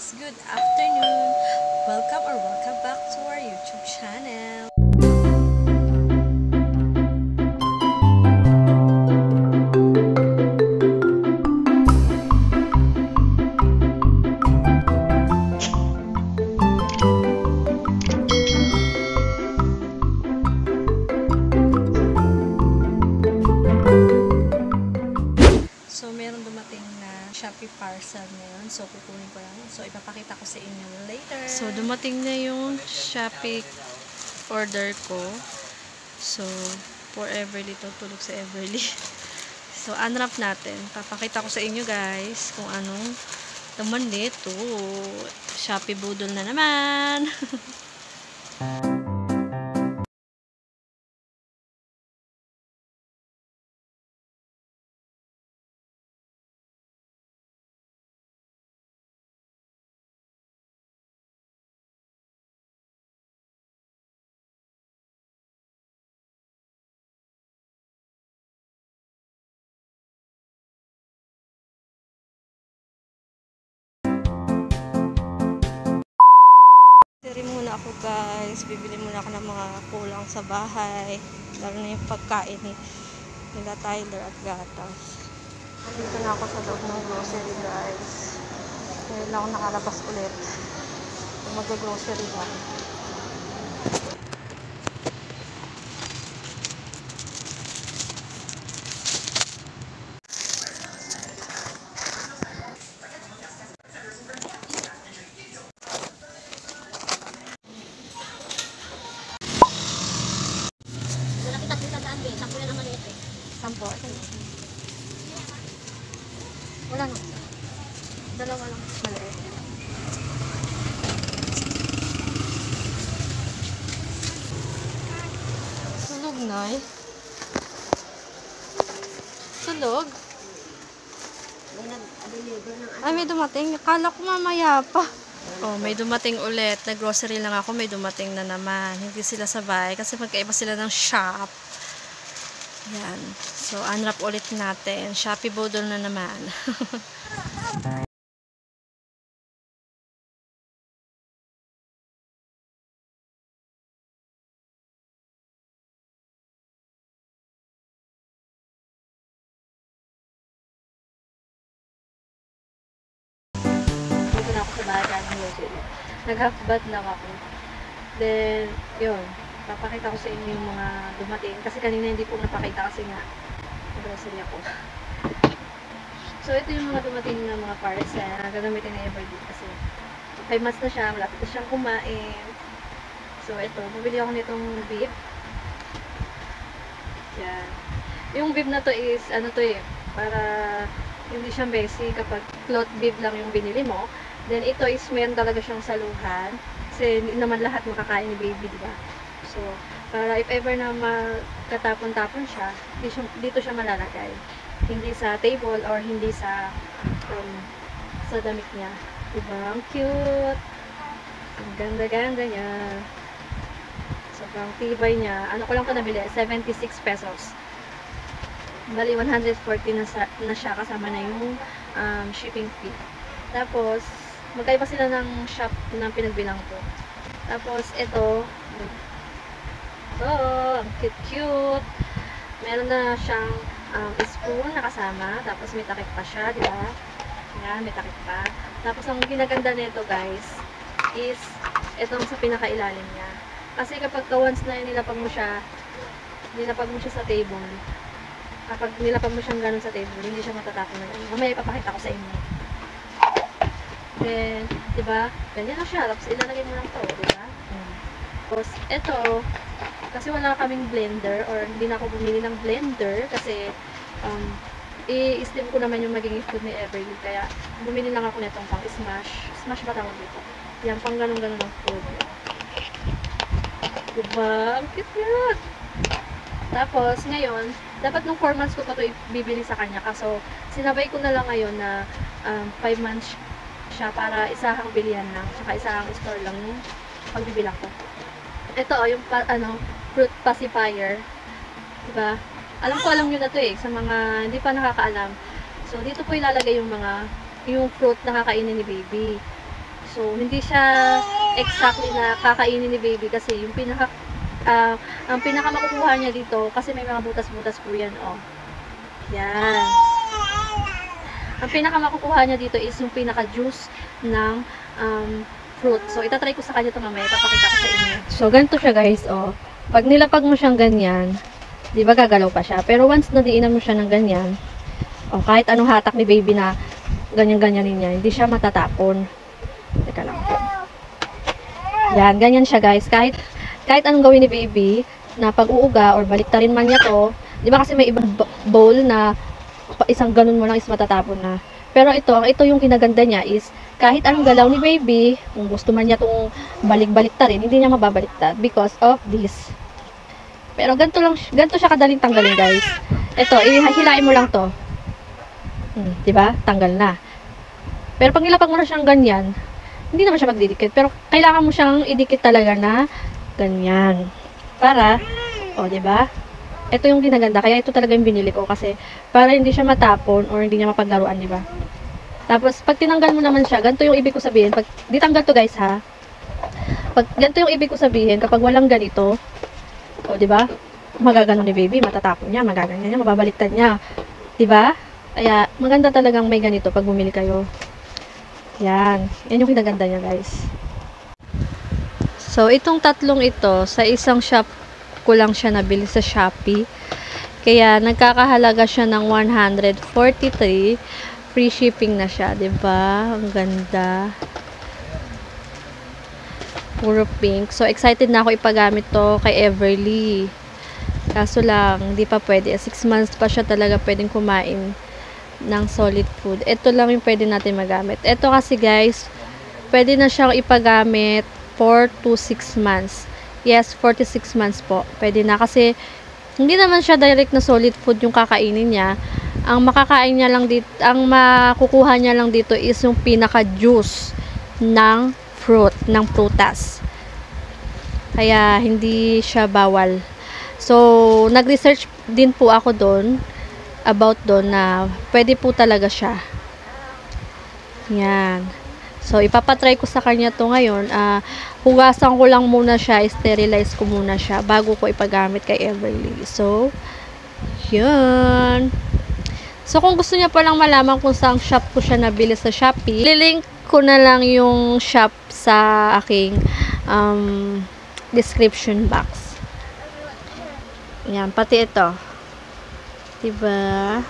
guys! Good afternoon! Welcome back to our YouTube channel. So, meron dumating na Shopee parcel ngayon. So, kukunin ko lang. So, ipapakita ko sa inyo later. So, dumating na yung Shopee order ko. So, for Everly to. Tulog sa Everly. So, unwrap natin. Papakita ko sa inyo guys kung anong laman nito. Shopee budol na naman. Siri muna ako guys, bibili muna ako ng mga kulang sa bahay, lalo na yung pagkain nila Tyler at gatas. Nandito na ako sa loob ng grocery guys. Ngayon lang ako nakalabas ulit. Mag-grocery lang. Sampo. Wala na. Dalawa lang. Maliit. Sunog na eh. Sunog? Ay, may dumating. Akala ko mamaya pa. Oh, may dumating ulit. Nag-grocery lang ako. May dumating na naman. Hindi sila sabay kasi magkaiba sila ng shop. Yan. So, unwrap ulit natin. Shopee budol na naman. Dito na ako sa bahay ng grocery. Nag-half-bath lang ako. Then, yun. Papakita ko sa inyo yung mga dumating. Kasi kanina hindi po napakita kasi nga grocery ako. So, ito yung mga dumating na mga parcel na gagamitin na everyday kasi 5 months na siya, malapit na siyang kumain. So, ito, bumili ako nitong beef. Yan. Yung beef na to is, ano to eh, para hindi siya messy kapag cloth beef lang yung binili mo. Then, ito is meron talaga siyang saluhan. Kasi hindi naman lahat makakain ni baby, diba? So, para if ever na magkatapon-tapon siya, dito siya malalagay. Hindi sa table or hindi sa damit niya. Diba? Ang cute! Ang ganda-ganda niya. Sobrang tibay niya. Ano ko lang ito nabili? 76 pesos. Bali, 140 na siya kasama na yung shipping fee. Tapos, magkaiba sila ng shop na pinagbilang ko. Tapos, ito, ang cute-cute. Meron na siyang spoon na kasama. Tapos may takip pa siya, di ba? Yan, may takip pa. Tapos ang ginaganda nito guys, is itong sa pinakailalim niya. Kasi kapag once na nilapag mo siya sa table, kapag nilapag mo siyang ganun sa table, hindi siya matatapon na ganun. Mamaya ipapakita ko sa inyo. Then, di ba? Ganyan na siya. Tapos ilalagay mo lang to, di ba? Tapos, ito, kasi wala kaming blender or hindi na ako bumili ng blender kasi i-steam ko naman yung magiging food ni Everly. Kaya bumili lang ako nitong pang smash. Smash ba tawag dito? Yan, pang ganun-ganun ng food. Diba? Ang cute! Tapos, ngayon, dapat nung 4 months ko pa ito ibibili sa kanya. Kaso, sinabay ko na lang ngayon na 5 months siya para isahang bilihan lang. Tsaka isahang store lang yung pagbibilang ko. Ito, yung fruit pacifier. Diba? Alam nyo na to eh, sa mga hindi pa nakakaalam. So, dito po ilalagay yung fruit na kakainin ni baby. So, hindi siya exactly na kakainin ni baby kasi yung ang pinaka makukuha niya dito, kasi may mga butas-butas po yan, oh. Yan. Ang pinaka makukuha niya dito is yung pinaka-juice ng fruit. So, itatry ko sa kanya ito mamaya. Papakita ko sa inyo. So, ganito siya guys, oh. Pag nilapag mo siyang ganyan, di ba gagalaw pa siya? Pero once na diinan mo siya ng ganyan, oh, kahit anong hatak ni baby na ganyan-ganyanin niya, hindi siya matatapon. Teka lang po. Yan, ganyan siya guys. Kahit anong gawin ni baby, na pag-uuga or baliktarin man niya to, di ba kasi may ibang bowl na isang ganun mo lang is matatapon na. Pero ito yung kinaganda niya is, kahit anong galaw ni baby, kung gusto man niya itong balik-baliktarin, hindi niya mababaliktad because of this. Pero ganito siya kadaling tanggalin guys. Ito, ihilain mo lang to. Diba? Tanggal na. Pero pag nilapag mo na siyang ganyan, hindi naman siya magdidikit. Pero kailangan mo siyang idikit talaga na ganyan. Para, diba? Ito yung ginaganda. Kaya ito talaga yung binili ko. Kasi, para hindi siya matapon or hindi niya mapaglaruan, diba? Tapos, pag tinanggal mo naman siya, ganito yung ibig ko sabihin. Pag, di tanggal to guys, ha? Pag, ganito yung ibig ko sabihin, kapag walang ganito, diba? Magaganon ni baby, matatapon niya, magaganyan niya, mababaliktad niya. Diba? Kaya, maganda talagang may ganito pag bumili kayo. Yan. Yan yung kinaganda niya, guys. So, itong tatlong ito, sa isang shop ko lang siya nabili sa Shopee. Kaya, nagkakahalaga siya ng 143. Free shipping na siya, diba? Ang ganda. Puro pink. So, excited na ako ipagamit to kay Everly. Kaso lang, hindi pa pwede. 6 months pa siya talaga pwedeng kumain ng solid food. Ito lang yung pwede natin magamit. Ito kasi guys, pwede na siyang ipagamit 4 to 6 months. Yes, 4 to 6 months po. Pwede na kasi hindi naman siya direct na solid food yung kakainin niya. Ang makakain niya lang dito, ang makukuha niya lang dito is yung pinaka-juice ng fruit, ng prutas. Kaya hindi siya bawal. So, nag-research din po ako doon about doon na pwede po talaga siya. Yan. So, ipapatry ko sa kanya to ngayon. Hugasan ko lang muna siya, sterilize ko muna siya bago ko ipagamit kay Everly. So, yun. So, kung gusto niya palang malaman kung saan shop ko siya nabili sa Shopee, lilink ko na lang yung shop sa aking description box. Yan, pati ito. Diba?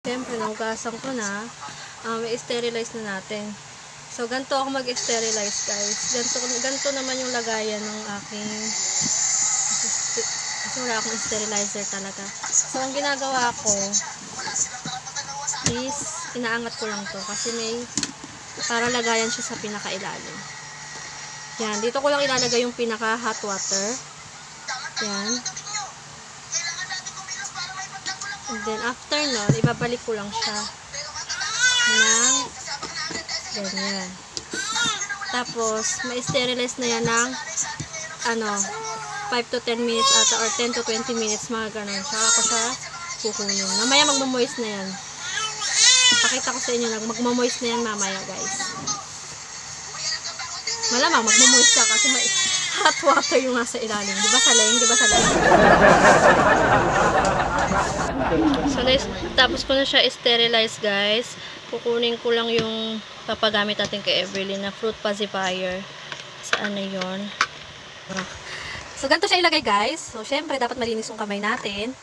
Siyempre, nahugasan ko na. I-sterilize na natin. So, ganito ako mag-sterilize, guys. Ganito naman yung lagayan ng aking kasi wala akong sterilizer talaga. So, ang ginagawa ko is inaangat ko lang to kasi may para lagayan siya sa pinakailalim. Yan, dito ko lang ilalagay yung pinaka hot water. Yan. And then after nun, ibabalik ko lang siya ng ganyan. Tapos, ma-sterilize na yan ng 5 to 10 minutes ata or 10 to 20 minutes, mga ganun. Saka ko siya kukunin. Mamaya magmamoist na yan. Pakita ko sa inyo lang, magmamoist na yan mamaya, guys. Malamang magmamoist siya kasi may hot water yung nasa ilalim. Diba saling? Diba saling? So, tapos ko na siya sterilize, guys. Kukunin ko lang yung papagamit natin kay Everly na fruit pacifier. Saan na yun? So, ganito siya ilagay, guys. So, syempre, dapat malinis yung kamay natin.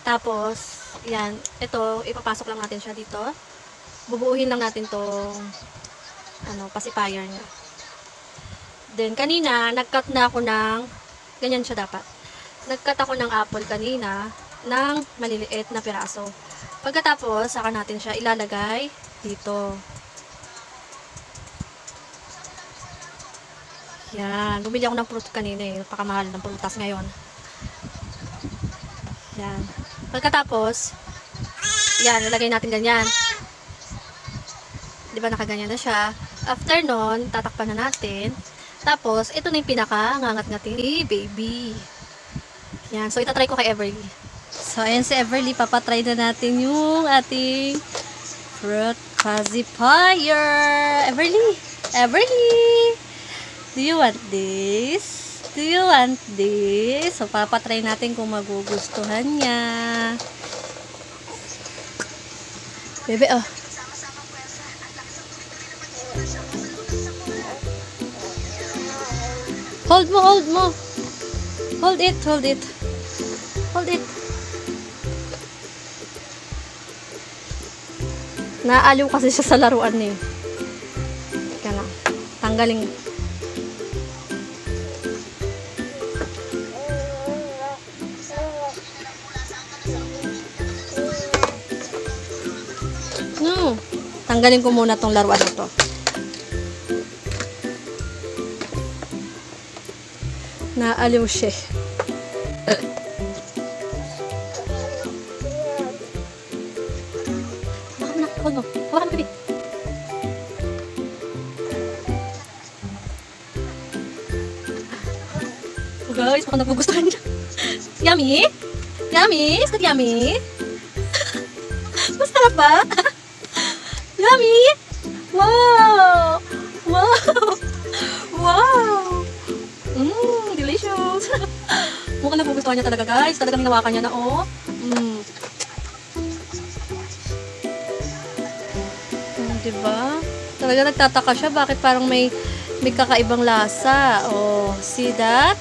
Tapos, yan. Ito, ipapasok lang natin siya dito. Bubuuhin lang natin tong pacifier niya. Then, kanina, nag-cut na ako ng, ganyan siya dapat. Nag-cut ako ng apple kanina ng maliliit na piraso. Pagkatapos, saka natin siya ilalagay dito. Yan. Bumili ako ng fruit kanina eh. Napakamahal ng prutas ngayon. Yan. Pagkatapos, yan. Nalagay natin ganyan. Diba nakaganyan na siya? After nun, tatakpan na natin. Tapos, ito na yung pinaka-ngangat-ngating baby. Yan. So, itatry ko kay Everly. So, ayan si Everly. Papatry na natin yung ating fruit pacifier. Everly! Everly! Do you want this? Do you want this? So, papatry natin kung magugustuhan niya. Bebe, oh. Hold mo, hold mo. Hold it, hold it. Hold it. Naaliw kasi siya sa laruan niya. Teka lang. Tanggalin. No. Tanggalin ko muna tong laruan na to. Naaliw siya. Hold mo. Hawakan mo, baby. Oh guys, baka nagugustuhan niya. Yummy? Yummy? Is that yummy? Masarap ba? Yummy? Wow! Wow! Wow! Delicious! Mukhang nagugustuhan niya talaga, guys. Talagang hinawakan niya na, oh. Diba? Talaga nagtataka siya bakit parang may kakaibang lasa. Oh, see that?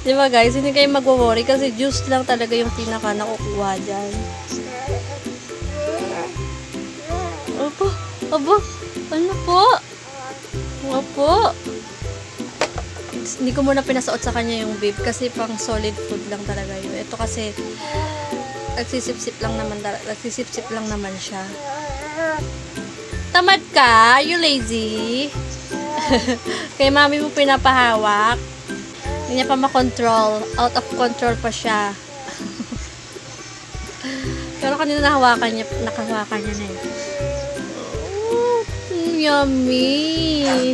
Diba guys, hindi kayo mag-worry kasi juice lang talaga yung pinaka nakukuha dyan. Opo, opo, ano po? Opo. Hindi ko muna pinasuot sa kanya yung bib kasi pang solid food lang talaga yun. Ito kasi nagsisip-sip lang naman siya. Tamad ka? You lazy? Kay mami mo pinapahawak. Hindi niya pa makontrol. Out of control pa siya. Pero kanina nakahawakan niya na eh. Oh, yummy.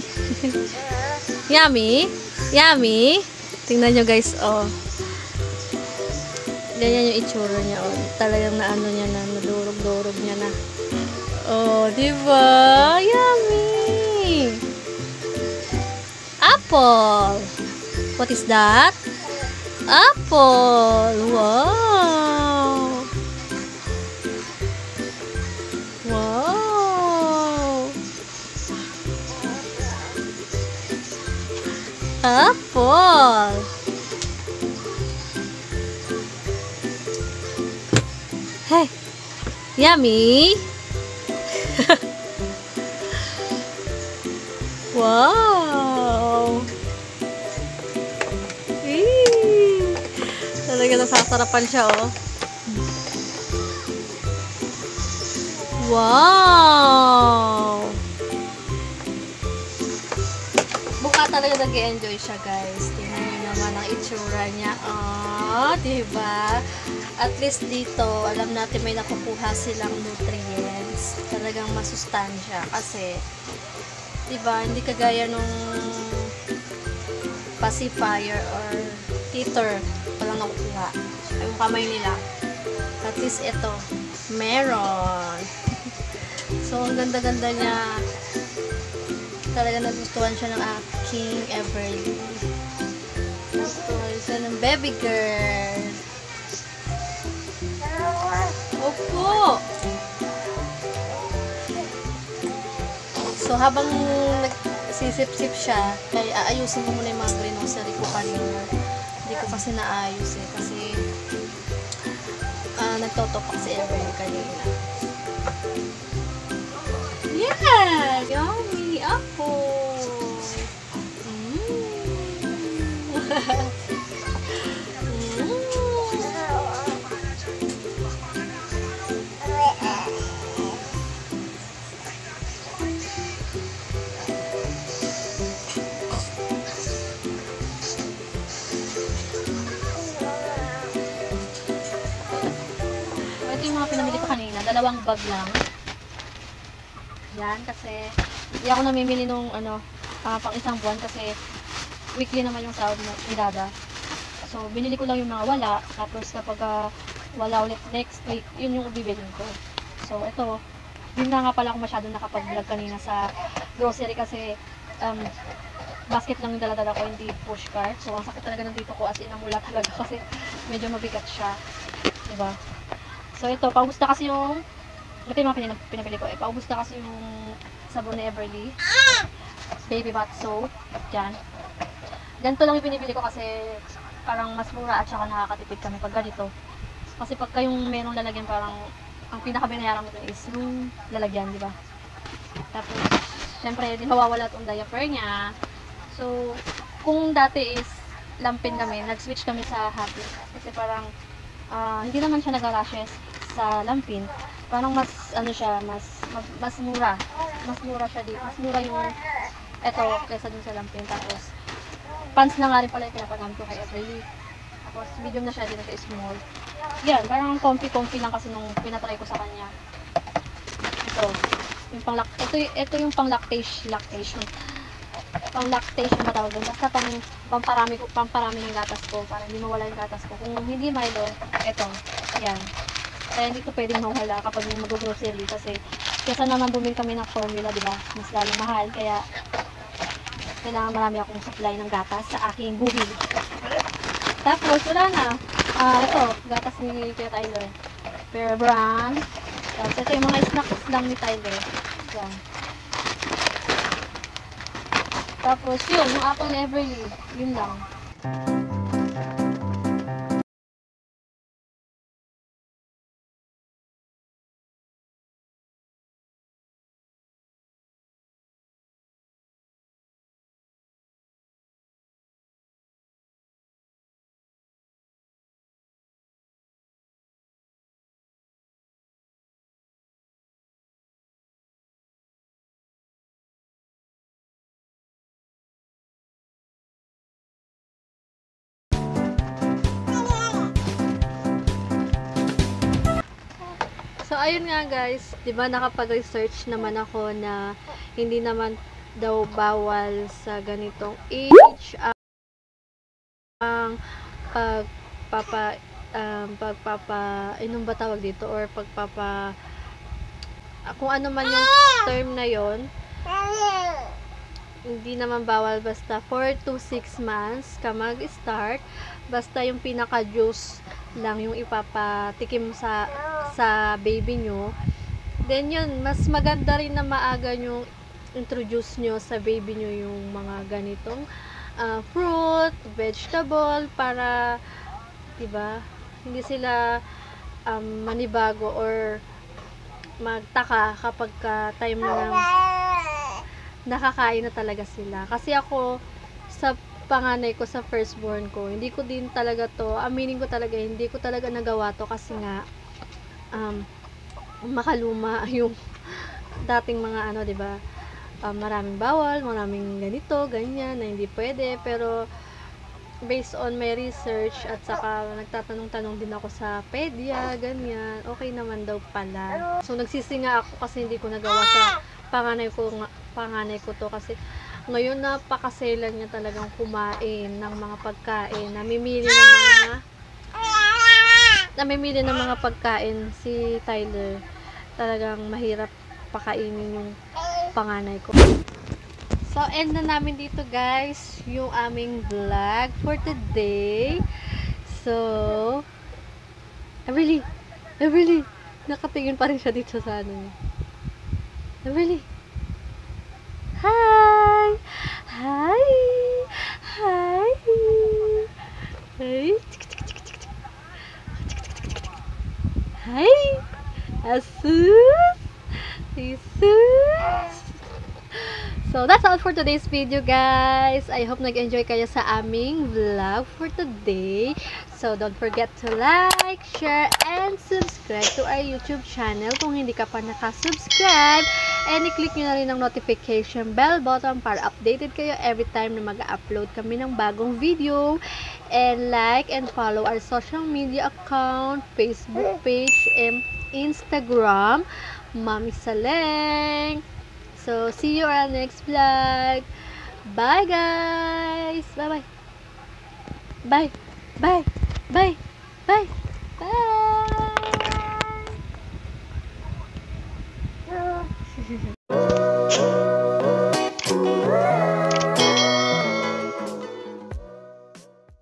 Yummy? Yummy? Tingnan nyo guys, oh. Ganyan yung itsura niya, oh. Talagang naano niya na, nadurog-durog niya na. Oh, diba? Yummy! Apple! What is that? Apple! Wow! Wow! Apple! Hey! Yummy! Wow! Talaga nasasarapan siya, oh. Wow! Mukha talaga nag-enjoy siya, guys. Tingnan niyo naman ang itsura niya. Oh, diba? At least dito, alam natin may nakukuha silang nutrients. Talagang masustansya. Kasi, diba, hindi kagaya nung pacifier or teeter. Walang nakukuha. Yung kamay nila. At least ito, meron. So, ang ganda-ganda niya. Talaga nagustuhan siya ng aking Everly. Nagustuhan siya ng baby girl. Opo! So, habang nagsisip-sip siya, kaya aayusin ko muna yung mga grocery ko kanina. Hindi ko kasi naayos eh. Kasi, nagtotopak si Everly kanina. Yeah! Yummy! Apple! Ito yung mga pinamili ko kanina. 2 bag lang. Yan, kasi hindi ako namimili nung pang isang buwan kasi weekly naman yung sahod ni Dada. So, binili ko lang yung mga wala. Tapos kapag wala ulit next week, yun yung bibilin ko. So, ito, yun na nga pala ako masyadong nakapag-vlog kanina sa grocery kasi basket lang yung dala-dala ko, hindi push cart. So, ang sakit talaga ng dito ko as in ang mula talaga kasi medyo mabigat siya. Diba? So, ito, paugusta kasi yung ito yung mga pinabili ko. Paugusta kasi yung sabon ni Everly. Baby bath soap. Yan. Ganito lang yung binibili ko kasi parang mas mura at saka nakakatipid kami pag ganito. Kasi pagka yung merong lalagyan parang ang pinaka-binayaran mo dun is yung lalagyan, di ba? Tapos, syempre, di mawawala itong diaper niya. So, kung dati is lampin kami, nag-switch kami sa Happy. Kasi parang, hindi naman siya nag-rashes sa lampin. Parang mas, siya, mas mura. Mas mura siya dito. Mas mura yung, eto, kaysa dun sa lampin. Tapos, pants na nga rin pala yung pinapagamit ko kay Everly. Tapos, medium na siya, din sa small. Yan, parang comfy-comfy lang kasi nung pinatry ko sa kanya. Ito, yung ito yung pang lactation. Pang lactation ba tawag doon? Basta pamparami ng gatas ko para hindi mawala yung gatas ko. Kung hindi Milo, ito, yan. Kaya hindi ito pwedeng mawala kapag mag-grocery kasi kesa naman bumili kami ng formula, di ba? Mas lalong mahal. Kaya kailangan marami akong supply ng gatas sa aking buhi. Tapos, wala na. Ito, gatas ni Kuya Tyler. Pear brand. Tapos, ito yung mga snacks lang ni Tyler. Yan. Tapos, yun, yung apple ni Everly. Yun lang. So, ayun nga guys, di ba nakapag-research naman ako na hindi naman daw bawal sa ganitong age ang inom ba tawag dito or kung ano man yung term na yon, hindi naman bawal basta 4 to 6 months ka mag-start, basta yung pinaka-juice lang yung ipapatikim sa baby nyo. Then yun, mas maganda rin na maaga nyo introduce nyo sa baby nyo yung mga ganitong fruit, vegetable para diba, hindi sila manibago or magtaka kapag time na nakakain na talaga sila. Kasi ako sa panganay ko sa firstborn ko, hindi ko din talaga to, aminin ko talaga, hindi ko talaga nagawa to kasi nga makaluma yung dating mga ano, 'di ba? Maraming bawal, maraming ganito, ganyan na hindi pwede, pero based on my research at saka nagtatanong-tanong din ako sa pedya, ganyan, okay naman daw pala. So nagsisinga ako kasi hindi ko nagawa sa panganay ko to kasi ngayon napakaselan niya talagang kumain ng mga pagkain. Namimili ng mga pagkain si Tyler. Talagang mahirap pakainin yung panganay ko. So, end na namin dito guys, yung aming vlog for today. So, Everly, nakatingin pa rin siya dito sa ano niya. Everly, hi! Hi! Hi! Hi! Hi! Asus! Asus! So, that's all for today's video, guys. I hope nag-enjoy kayo sa aming vlog for today. So, don't forget to like, share, and subscribe to our YouTube channel kung hindi ka pa nakasubscribe. And i-click nyo na rin ang notification bell button para updated kayo every time na mag-upload kami ng bagong video. And like and follow our social media account, Facebook page, and Instagram, Mami Saleng. So, see you on our next vlog. Bye, guys. Bye-bye. Bye. Bye. Bye. Bye. Bye.